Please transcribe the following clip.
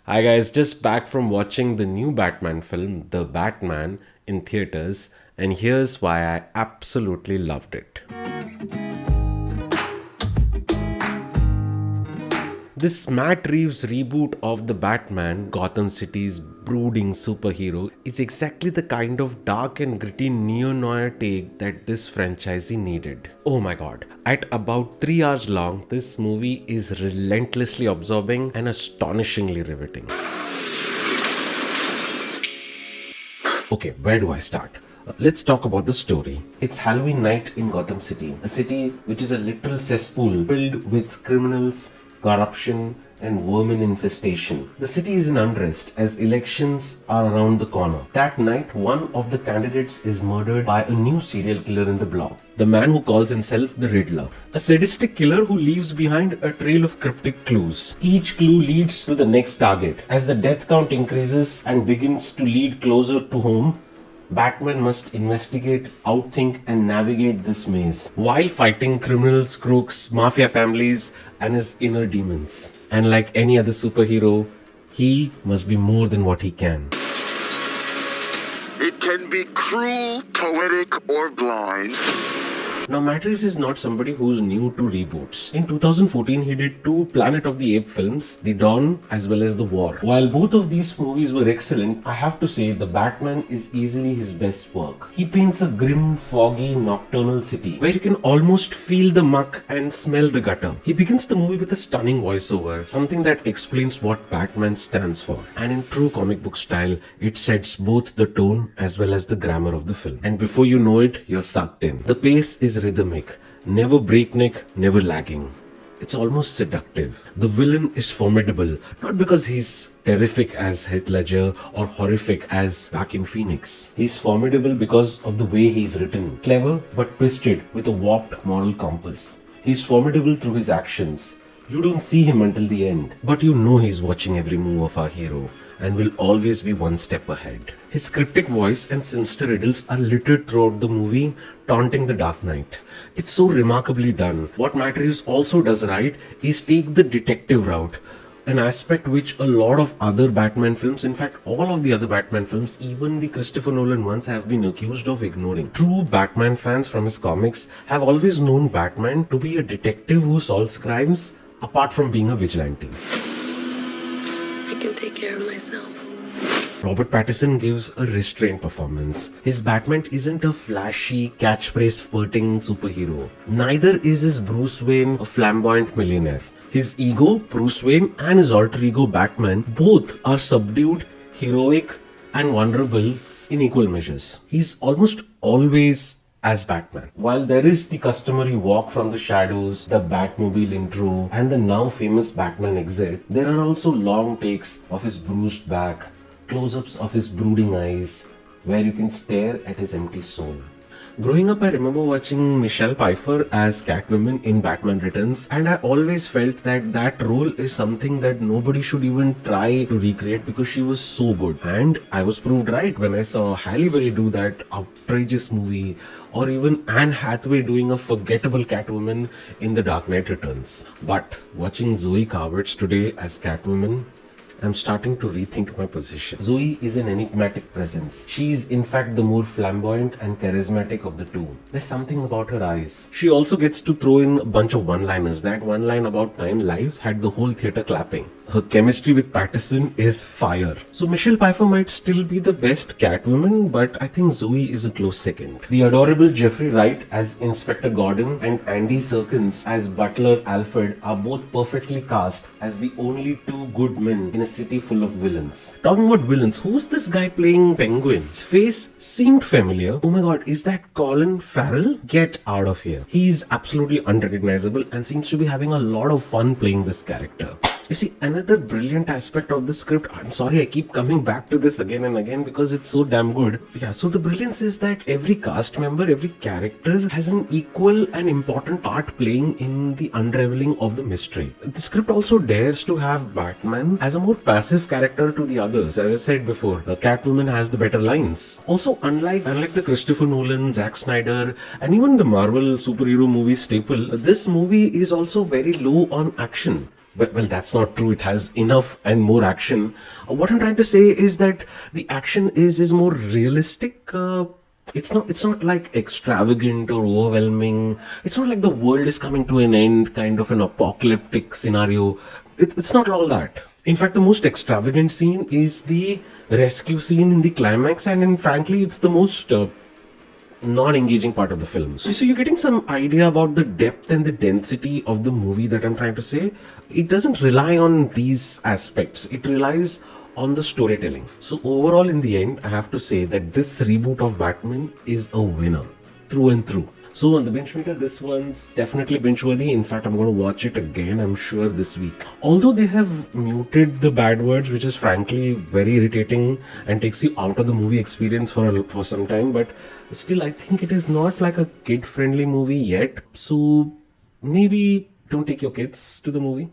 Hi guys, just back from watching the new Batman film, The Batman, in theaters, and here's why I absolutely loved it. This Matt Reeves reboot of The Batman, Gotham City's brooding superhero, is exactly the kind of dark and gritty neo-noir take that this franchisee needed. Oh my god. At about 3 hours long, this movie is relentlessly absorbing and astonishingly riveting. Okay, where do I start? Let's talk about the story. It's Halloween night in Gotham City, a city which is a literal cesspool filled with criminals, corruption, and vermin infestation. The city is in unrest as elections are around the corner. That night, one of the candidates is murdered by a new serial killer in the block. The man who calls himself the Riddler. A sadistic killer who leaves behind a trail of cryptic clues. Each clue leads to the next target. As the death count increases and begins to lead closer to home, Batman must investigate, outthink, and navigate this maze while fighting criminals, crooks, mafia families, and his inner demons. And like any other superhero, he must be more than what he can. It can be cruel, poetic, or blind. Now, Matt Reeves is not somebody who's new to reboots. In 2014, he did two Planet of the Apes films, The Dawn as well as The War. While both of these movies were excellent, I have to say The Batman is easily his best work. He paints a grim, foggy, nocturnal city where you can almost feel the muck and smell the gutter. He begins the movie with a stunning voiceover, something that explains what Batman stands for. And in true comic book style, it sets both the tone as well as the grammar of the film. And before you know it, you're sucked in. The pace is rhythmic, never breakneck, never lagging. It's almost seductive. The villain is formidable, not because he's terrific as Heath Ledger or horrific as Joaquin Phoenix. He's formidable because of the way he's written. Clever but twisted with a warped moral compass. He's formidable through his actions. You don't see him until the end, but you know he's watching every move of our hero and will always be one step ahead. His cryptic voice and sinister riddles are littered throughout the movie, taunting the Dark Knight. It's so remarkably done. What Matt Reeves also does right is take the detective route, an aspect which a lot of other Batman films, in fact all of the other Batman films, even the Christopher Nolan ones, have been accused of ignoring. True Batman fans from his comics have always known Batman to be a detective who solves crimes apart from being a vigilante. I can take care of myself. Robert Pattinson gives a restrained performance. His Batman isn't a flashy, catchphrase spurting superhero. Neither is his Bruce Wayne a flamboyant millionaire. His ego, Bruce Wayne, and his alter ego Batman both are subdued, heroic, and vulnerable in equal measures. He's almost always as Batman. While there is the customary walk from the shadows, the Batmobile intro, and the now famous Batman exit, there are also long takes of his bruised back, close-ups of his brooding eyes, where you can stare at his empty soul. Growing up, I remember watching Michelle Pfeiffer as Catwoman in Batman Returns, and I always felt that that role is something that nobody should even try to recreate because she was so good. And I was proved right when I saw Halle Berry do that outrageous movie, or even Anne Hathaway doing a forgettable Catwoman in The Dark Knight Returns. But watching Zoe Kravitz today as Catwoman, I'm starting to rethink my position. Zoe is an enigmatic presence. She is in fact the more flamboyant and charismatic of the two. There's something about her eyes. She also gets to throw in a bunch of one-liners. That one line about 9 lives had the whole theatre clapping. Her chemistry with Pattinson is fire. So Michelle Pfeiffer might still be the best Catwoman, but I think Zoe is a close second. The adorable Jeffrey Wright as Inspector Gordon and Andy Serkis as Butler Alfred are both perfectly cast as the only two good men in a city full of villains. Talking about villains, who's this guy playing Penguin? His face seemed familiar. Oh my god, is that Colin Farrell? Get out of here. He's absolutely unrecognizable and seems to be having a lot of fun playing this character. You see, another brilliant aspect of the script, I'm sorry I keep coming back to this again and again because it's so damn good. Yeah, so the brilliance is that every cast member, every character has an equal and important part playing in the unraveling of the mystery. The script also dares to have Batman as a more passive character to the others. As I said before, Catwoman has the better lines. Also, unlike the Christopher Nolan, Zack Snyder, and even the Marvel superhero movie staple, this movie is also very low on action. Well, that's not true. It has enough and more action. What I'm trying to say is that the action is more realistic. It's not like extravagant or overwhelming. It's not like the world is coming to an end, kind of an apocalyptic scenario. It's not all that. In fact, the most extravagant scene is the rescue scene in the climax, and frankly, it's the most non-engaging part of the film. So you're getting some idea about the depth and the density of the movie that I'm trying to say. It doesn't rely on these aspects. It relies on the storytelling. So overall, in the end, I have to say that this reboot of Batman is a winner through and through. So on the binge meter, this one's definitely binge worthy. In fact, I'm going to watch it again, I'm sure, this week. Although they have muted the bad words, which is frankly very irritating and takes you out of the movie experience for some time, but still, I think it is not like a kid-friendly movie yet. So maybe don't take your kids to the movie.